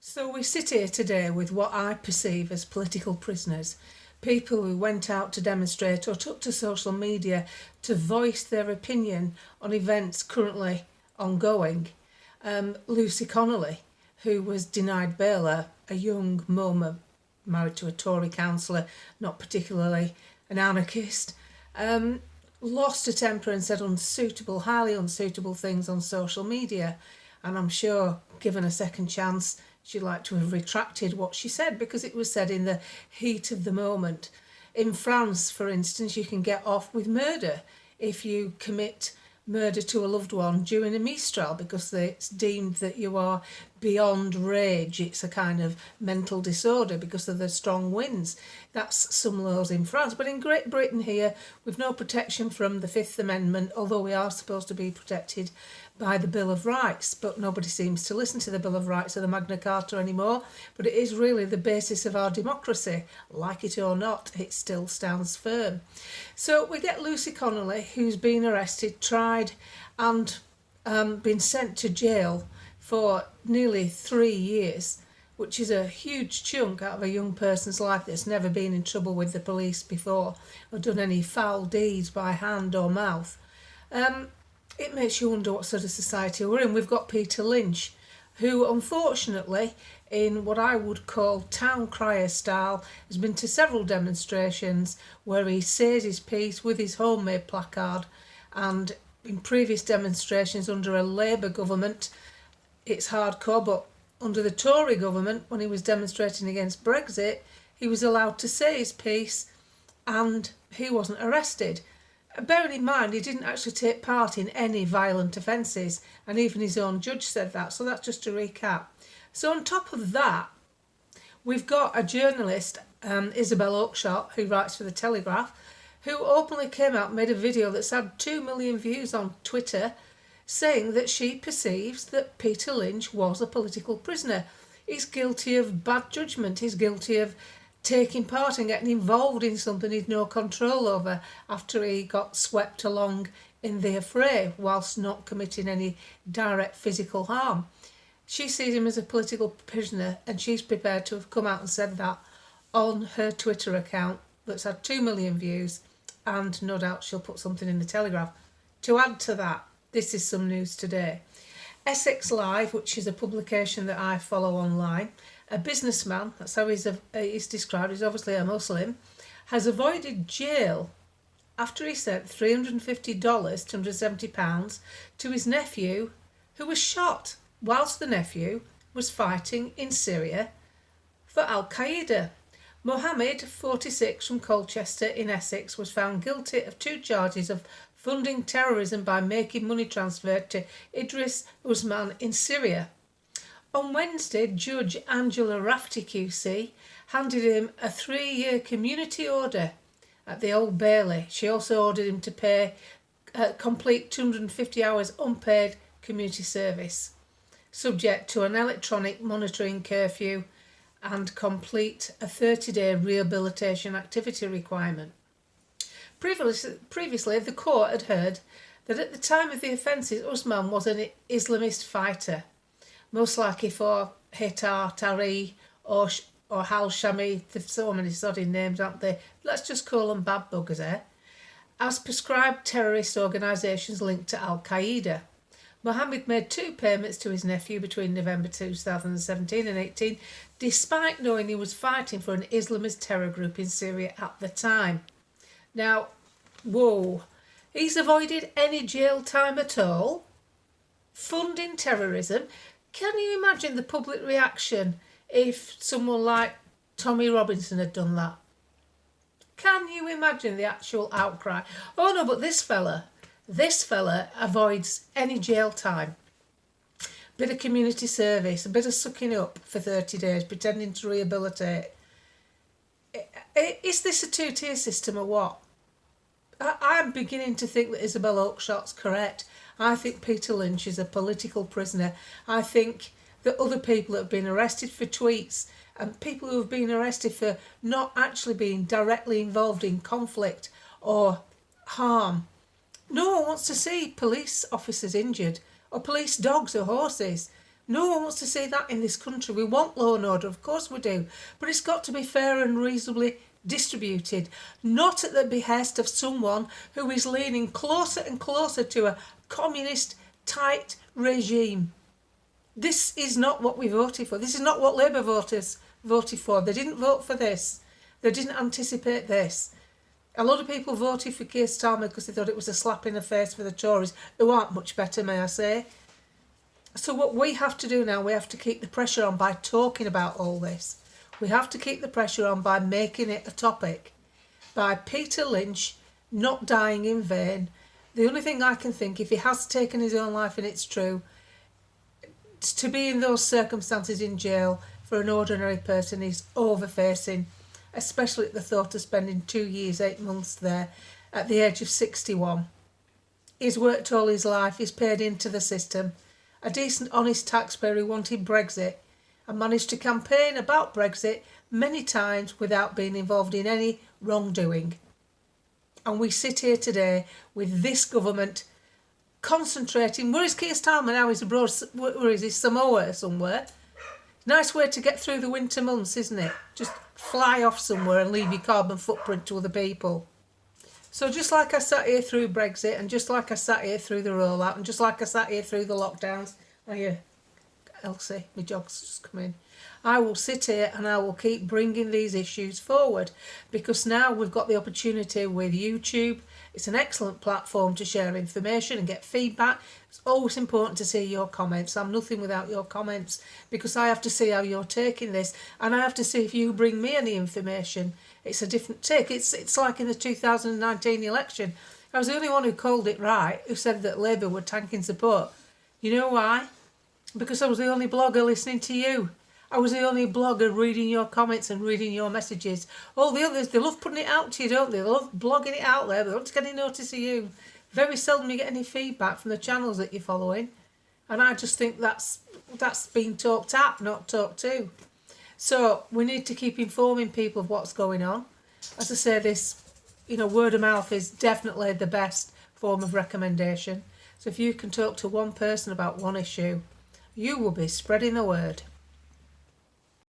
So we sit here today with what I perceive as political prisoners, people who went out to demonstrate or took to social media to voice their opinion on events currently ongoing. Lucy Connolly, who was denied bail, a young mum married to a Tory councillor, not particularly an anarchist, lost her temper and said unsuitable, highly unsuitable things on social media. And I'm sure, given a second chance, she'd like to have retracted what she said because it was said in the heat of the moment. In France, for instance, you can get off with murder if you commit murder to a loved one during a Mistral because it's deemed that you are beyond rage. It's a kind of mental disorder because of the strong winds. That's some laws in France. But in Great Britain here, we've no protection from the Fifth Amendment, although we are supposed to be protected by the Bill of Rights, but nobody seems to listen to the Bill of Rights or the Magna Carta anymore. But it is really the basis of our democracy. Like it or not, it still stands firm. So we get Lucy Connolly, who's been arrested, tried and been sent to jail for nearly 3 years, which is a huge chunk out of a young person's life that's never been in trouble with the police before or done any foul deeds by hand or mouth. It makes you wonder what sort of society we're in. We've got Peter Lynch, who unfortunately, in what I would call town crier style, has been to several demonstrations where he says his piece with his homemade placard, and in previous demonstrations under a Labour government, it's hardcore, but under the Tory government, when he was demonstrating against Brexit, he was allowed to say his piece and he wasn't arrested. Bearing in mind, he didn't actually take part in any violent offences, and even his own judge said that. So that's just to recap. So on top of that, we've got a journalist, Isabel Oakeshott, who writes for The Telegraph, who openly came out and made a video that's had 2 million views on Twitter, saying that she perceives that Peter Lynch was a political prisoner. He's guilty of bad judgment. He's guilty of taking part and getting involved in something he'd no control over after he got swept along in the affray whilst not committing any direct physical harm. She sees him as a political prisoner, and she's prepared to have come out and said that on her Twitter account that's had 2 million views, and no doubt she'll put something in the Telegraph. To add to that, this is some news today. Essex Live, which is a publication that I follow online, a businessman, that's how he's described, he's obviously a Muslim, has avoided jail after he sent $350, £270, to his nephew, who was shot whilst the nephew was fighting in Syria for Al-Qaeda. Mohammed, 46, from Colchester in Essex, was found guilty of 2 charges of funding terrorism by making money transfer to Idris Usman in Syria. On Wednesday, Judge Angela Rafty QC handed him a 3-year community order at the Old Bailey. She also ordered him to complete 250 hours unpaid community service, subject to an electronic monitoring curfew and complete a 30-day rehabilitation activity requirement. Previously, the court had heard that at the time of the offences, Usman was an Islamist fighter, most likely for Haytar Tahrir or Hal Shami. There's so many sodding names, aren't they? Let's just call them bad buggers, eh? As prescribed terrorist organisations linked to Al-Qaeda. Mohammed made 2 payments to his nephew between November 2017 and 18, despite knowing he was fighting for an Islamist terror group in Syria at the time. Now, whoa, he's avoided any jail time at all, funding terrorism. Can you imagine the public reaction if someone like Tommy Robinson had done that? Can you imagine the actual outcry? Oh no, but this fella avoids any jail time. Bit of community service, a bit of sucking up for 30 days, pretending to rehabilitate. Is this a 2-tier system or what? I'm beginning to think that Isabel Oakeshott's correct. I think Peter Lynch is a political prisoner. I think that other people that have been arrested for tweets and people who have been arrested for not actually being directly involved in conflict or harm. No one wants to see police officers injured or police dogs or horses. No one wants to see that in this country. We want law and order, of course we do, but it's got to be fair and reasonably distributed, not at the behest of someone who is leaning closer and closer to a communist tight regime. This is not what we voted for. This is not what Labour voters voted for. They didn't vote for this. They didn't anticipate this. A lot of people voted for Keir Starmer because they thought it was a slap in the face for the Tories, who aren't much better, may I say. So what we have to do now, we have to keep the pressure on by talking about all this. We have to keep the pressure on by making it a topic. By Peter Lynch not dying in vain. The only thing I can think, if he has taken his own life and it's true, to be in those circumstances in jail for an ordinary person is overfacing, especially at the thought of spending 2 years, 8 months there at the age of 61. He's worked all his life, he's paid into the system. A decent, honest taxpayer who wanted Brexit and managed to campaign about Brexit many times without being involved in any wrongdoing. And we sit here today with this government concentrating. Where is Keir Starmer now? He's abroad. Where is he? Samoa somewhere. Nice way to get through the winter months, isn't it? Just fly off somewhere and leave your carbon footprint to other people. So just like I sat here through Brexit, and just like I sat here through the rollout, and just like I sat here through the lockdowns, Elsie, my dog's just come in. I will sit here and I will keep bringing these issues forward, because now we've got the opportunity with YouTube. It's an excellent platform to share information and get feedback. It's always important to see your comments. I'm nothing without your comments, because I have to see how you're taking this, and I have to see if you bring me any information. It's a different take. It's like in the 2019 election. I was the only one who called it right, who said that Labour were tanking support. You know why? Because I was the only blogger listening to you. I was the only blogger reading your comments and reading your messages. All the others, they love putting it out to you, don't they? They love blogging it out there. They don't get any notice of you. Very seldom you get any feedback from the channels that you're following. And I just think that's being talked at, not talked to. So we need to keep informing people of what's going on. As I say, this, word of mouth is definitely the best form of recommendation. So if you can talk to one person about one issue, you will be spreading the word.